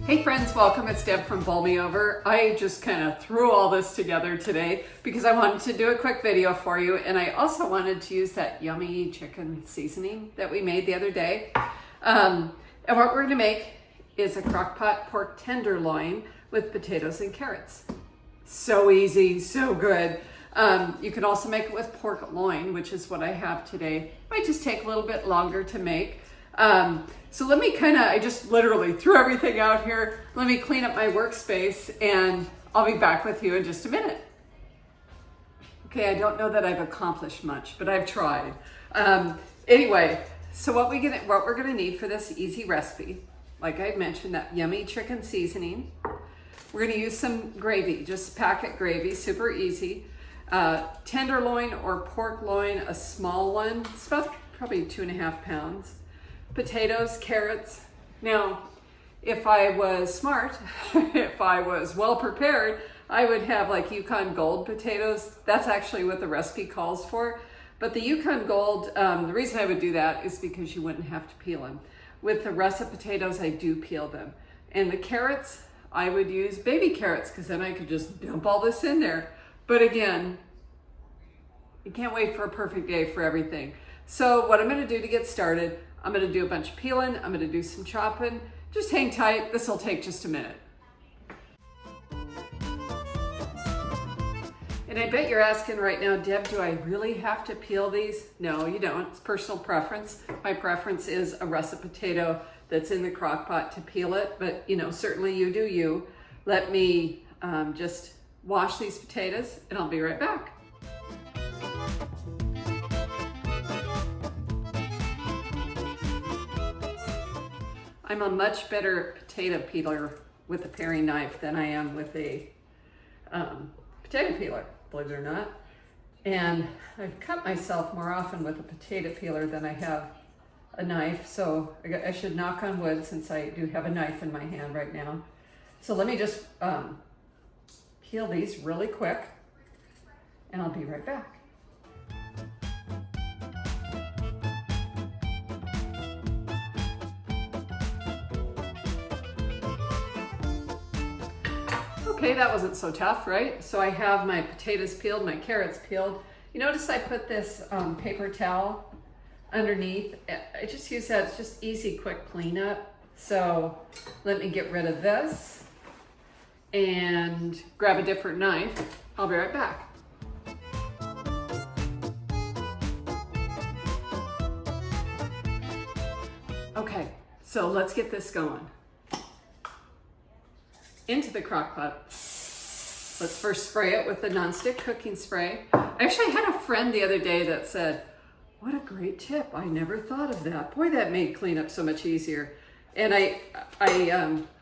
Hey friends, welcome. It's Deb from Bowl Me Over. I just kind of threw all this together today because I wanted to do a quick video for you, and I also wanted to use that yummy chicken seasoning that we made the other day. And what we're going to make is a Crockpot Pork Tenderloin with potatoes and carrots. So easy, so good. You can also make it with pork loin, which is what I have today. Might just take a little bit longer to make. So let me I just literally threw everything out here. Let me clean up my workspace and I'll be back with you in just a minute. Okay, I don't know that I've accomplished much, but I've tried. Anyway, so what we're gonna need for this easy recipe, like I mentioned, that yummy chicken seasoning. We're gonna use some gravy, just packet gravy, super easy. Tenderloin or pork loin, a small one. It's about probably 2.5 pounds. Potatoes, carrots. Now, if I was smart, if I was well prepared, I would have like Yukon Gold potatoes. That's actually what the recipe calls for. But the Yukon Gold, the reason I would do that is because you wouldn't have to peel them. With the russet potatoes, I do peel them. And the carrots, I would use baby carrots because then I could just dump all this in there. But again, you can't wait for a perfect day for everything. So what I'm gonna do to get started, I'm gonna do a bunch of peeling, I'm gonna do some chopping. Just hang tight, this will take just a minute. And I bet you're asking right now, Deb, do I really have to peel these? No, you don't, it's personal preference. My preference is a russet potato that's in the crock pot to peel it, but certainly you do you. Let me just wash these potatoes and I'll be right back. I'm a much better potato peeler with a paring knife than I am with a potato peeler, believe it or not. And I've cut myself more often with a potato peeler than I have a knife, so I should knock on wood since I do have a knife in my hand right now. So let me just peel these really quick and I'll be right back. Okay, that wasn't so tough, right? So I have my potatoes peeled, my carrots peeled. You notice I put this paper towel underneath. I just use that, it's just easy, quick cleanup. So let me get rid of this and grab a different knife. I'll be right back. Okay, so let's get this going. Into the crock pot. Let's first spray it with the nonstick cooking spray. I actually had a friend the other day that said, what a great tip. I never thought of that. Boy, that made cleanup so much easier. And I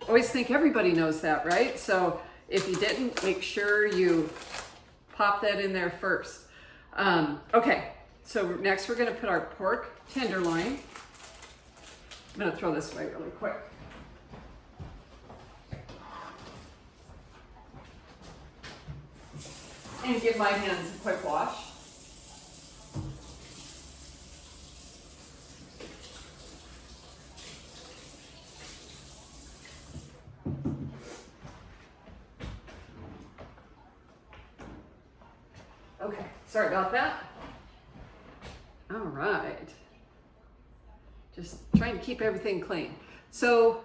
always think everybody knows that, right? So if you didn't, make sure you pop that in there first. Okay, so next we're gonna put our pork tenderloin. I'm gonna throw this away really quick. And give my hands a quick wash. Okay, sorry about that. All right. Just trying to keep everything clean. So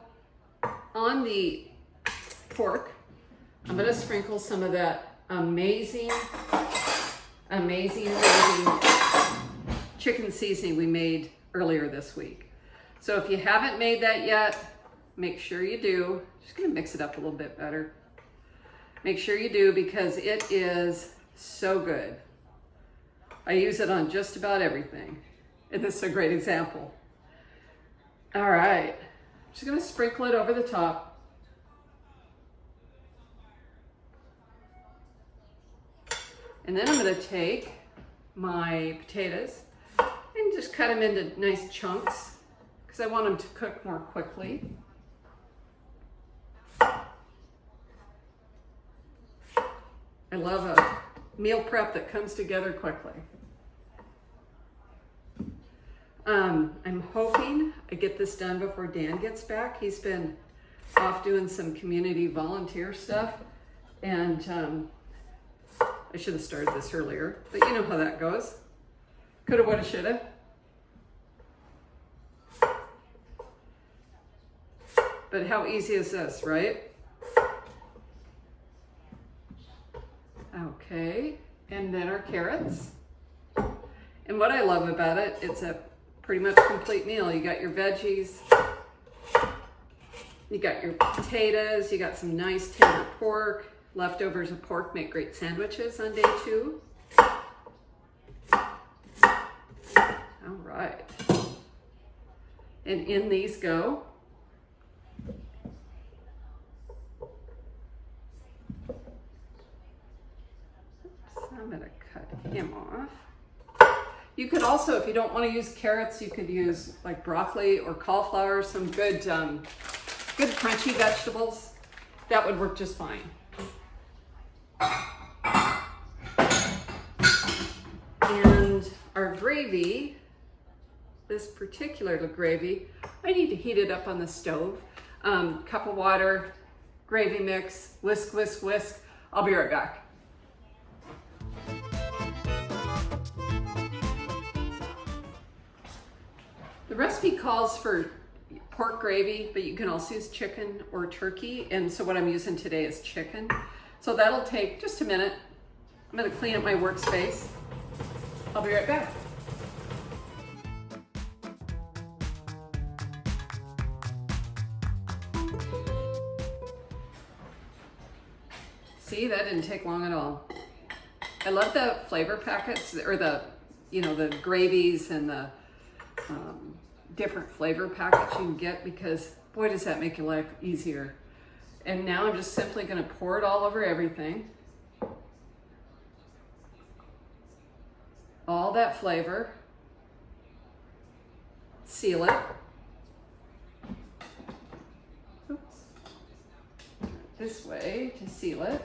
on the pork, I'm gonna sprinkle some of that amazing chicken seasoning we made earlier this week. So if you haven't made that yet, make sure you do. Just gonna mix it up a little bit better. Make sure you do because it is so good. I use it on just about everything. And this is a great example. All right, just gonna sprinkle it over the top. And then I'm gonna take my potatoes and just cut them into nice chunks because I want them to cook more quickly. I love a meal prep that comes together quickly. I'm hoping I get this done before Dan gets back. He's been off doing some community volunteer stuff, and I should have started this earlier, but you know how that goes. Coulda, woulda, shoulda. But how easy is this, right? Okay, and then our carrots. And what I love about it, it's a pretty much complete meal. You got your veggies, you got your potatoes, you got some nice tender pork. Leftovers of pork make great sandwiches on day 2. All right. And in these go. Oops, I'm gonna cut him off. You could also, if you don't want to use carrots, you could use like broccoli or cauliflower, some good crunchy vegetables. That would work just fine. And our gravy, this particular gravy, I need to heat it up on the stove. Cup of water, gravy mix, whisk, whisk, whisk. I'll be right back. The recipe calls for pork gravy, but you can also use chicken or turkey. And so what I'm using today is chicken. So that'll take just a minute. I'm gonna clean up my workspace. I'll be right back. See, that didn't take long at all. I love the flavor packets, or the gravies and the different flavor packets you can get, because boy, does that make your life easier. And now I'm just simply gonna pour it all over everything. All that flavor. Seal it. Oops. This way to seal it.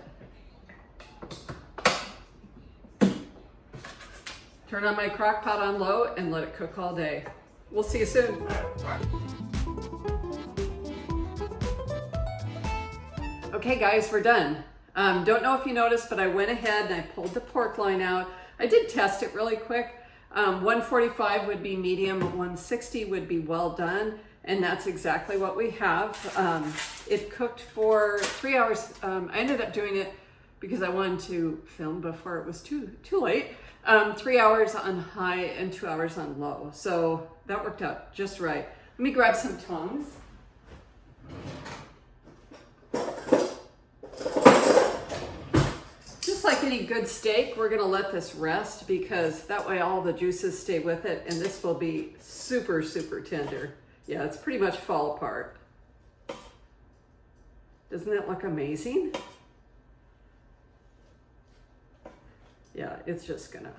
Turn on my crock pot on low and let it cook all day. We'll see you soon. Okay guys, we're done. Don't know if you noticed, but I went ahead and I pulled the pork loin out. I did test it really quick. 145 would be medium, 160 would be well done, and that's exactly what we have. It cooked for 3 hours. I ended up doing it because I wanted to film before it was too late. 3 hours on high and 2 hours on low. So that worked out just right. Let me grab some tongs. Just like any good steak, we're gonna let this rest because that way all the juices stay with it, and this will be super, super tender. Yeah, it's pretty much fall apart. Doesn't that look amazing? Yeah, it's just gonna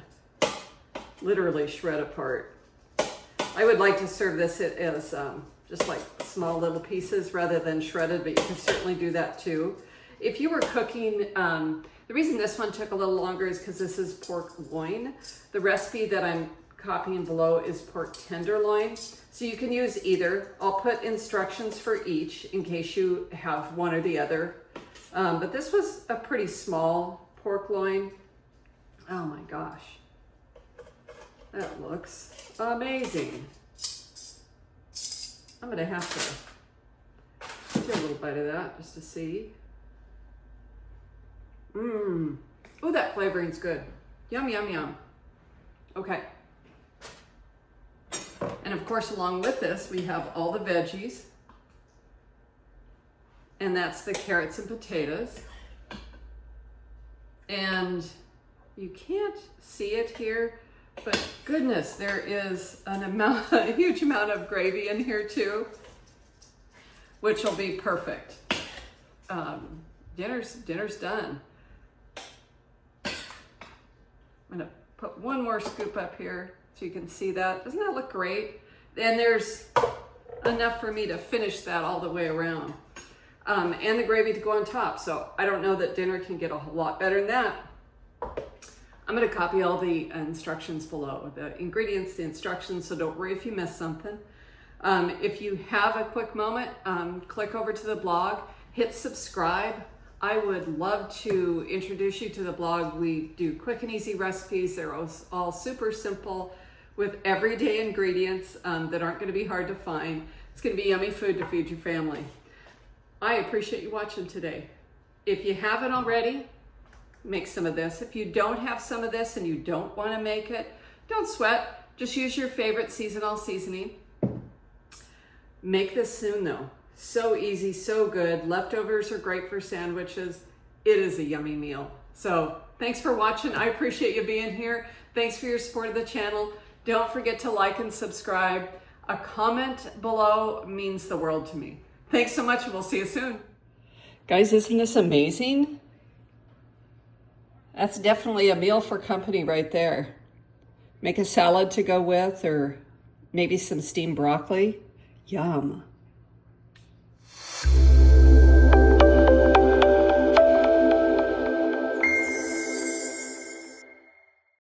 literally shred apart. I would like to serve this as just like small little pieces rather than shredded, but you can certainly do that too. If you were cooking, the reason this one took a little longer is because this is pork loin. The recipe that I'm copying below is pork tenderloin. So you can use either. I'll put instructions for each in case you have one or the other. But this was a pretty small pork loin. Oh my gosh. That looks amazing. I'm gonna have to do a little bite of that just to see. Oh, that flavoring's good. Yum, yum, yum. Okay. And of course, along with this, we have all the veggies. And that's the carrots and potatoes. And you can't see it here, but goodness, there is a huge amount of gravy in here too, which will be perfect. Dinner's done. I'm gonna put one more scoop up here so you can see that. Doesn't that look great? And there's enough for me to finish that all the way around. And the gravy to go on top. So I don't know that dinner can get a whole lot better than that. I'm gonna copy all the instructions below, the ingredients, the instructions, so don't worry if you miss something. If you have a quick moment, click over to the blog, hit subscribe. I would love to introduce you to the blog. We do quick and easy recipes. They're all super simple with everyday ingredients that aren't going to be hard to find. It's going to be yummy food to feed your family. I appreciate you watching today. If you haven't already, make some of this. If you don't have some of this and you don't want to make it, don't sweat. Just use your favorite seasonal seasoning. Make this soon though. So easy, so good. Leftovers are great for sandwiches. It is a yummy meal. So thanks for watching. I appreciate you being here. Thanks for your support of the channel. Don't forget to like and subscribe. A comment below means the world to me. Thanks so much and we'll see you soon. Guys, isn't this amazing? That's definitely a meal for company right there. Make a salad to go with, or maybe some steamed broccoli. Yum.